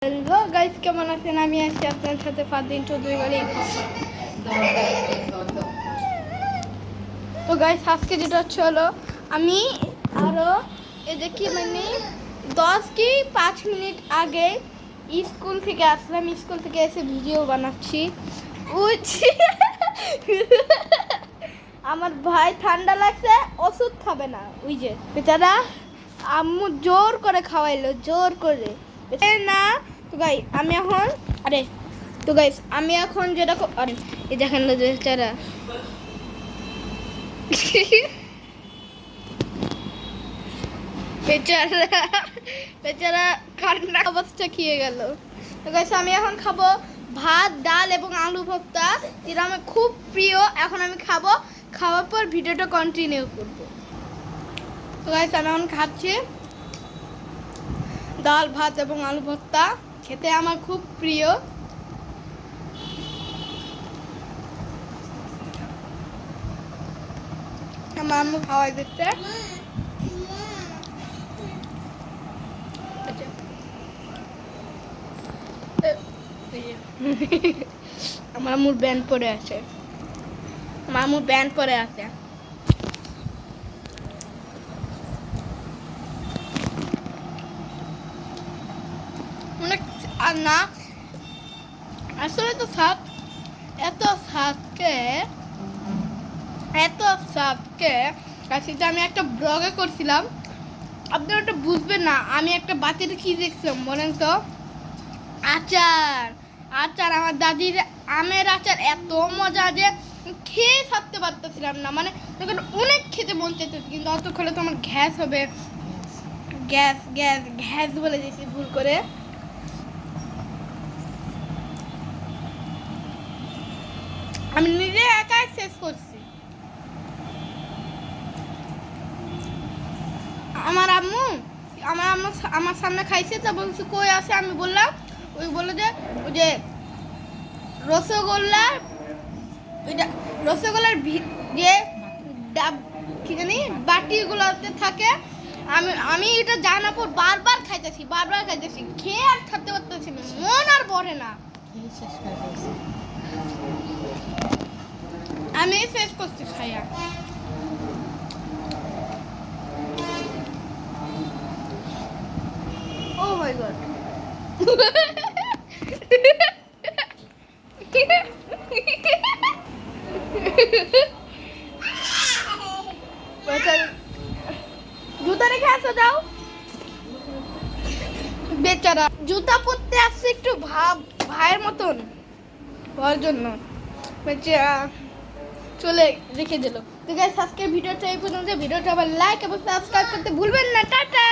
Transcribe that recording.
Hello guys, কেমন আছেন? আমি আছি আপনার সাথে ফারদিন চৌধুরী বাড়ি। তো গাইস, আজকে যেটা হলো আমি আরো এদিকে 10 কি 5 মিনিট আগে স্কুল থেকে আসলাম। স্কুল থেকে এসে ভিডিও বানাচ্ছি। আমার ভাই ঠান্ডা লাগছে, ওষুধ খাবে না। ওই যে বেচারা আম্মু জোর করে খাওয়াইলো, জোর করে না। তো গাই আমি এখন আমি এখন যেটা এই দেখেন না বেচারা বেচারা বেচারা কান্না অবস্থা খেয়ে গেল। তো গাইস, আমি এখন খাবো ভাত, ডাল এবং আলু ভর্তা। এটা আমার খুব প্রিয়। এখন আমি খাবো, খাওয়ার পর ভিডিওটা কন্টিনিউ করবো। তো গাইস, আমি এখন খাচ্ছি ডাল, ভাত এবং আলু ভর্তা। খেতে আমার খুব প্রিয়। আমার আম্মু খাওয়াই দিচ্ছে। আমার আম্মুর ব্যান্ড পরে আছে। আমার আম্মুর ব্যান্ড পরে আছে। অনেক আর না, আসলে তো স্বাদ, এত স্বাদকে কাছে আমি একটা ব্লগে করছিলাম। আপনারা ওটা বুঝবেন না। আমি একটা বাতিতে কি দেখছিলাম বলেন তো? আচার। আমার দাদির আমের আচার এত মজা যে খেয়ে থাকতে পারতেছিলাম না। মানে অনেক খেতে মন চাইতেছে, কিন্তু অত খেলে তো আমার গ্যাস হবে। গ্যাস বলে দিয়েছি ভুল করে। আমি নিজে একাই শেষ করছি। আমার আম্মু আমার সামনে খাইছে, তা বলছে কই আছে। আমি বললাম, ওই বললো যে ওই যে রসগোল্লার যে কি জানি বাটিগুলোতে থাকে। আমি এটা জানার পর বারবার খাইতেছি। খেয়ে আর খেতে পারতেছি না, মন আর ভরে না। আমি শেষ করছি খাইয়া। Oh my god. জুতা রেখে আসো, দাও। বেচারা জুতা পরতে আসছে একটু ভাইয়ের মতন হওয়ার জন্য, চলে রেখে দিল। তো গাইস, আজকের ভিডিওটা এই পর্যন্ত। ভিডিওটা আবার লাইক এবং সাবস্ক্রাইব করতে ভুলবেন না। টাটা।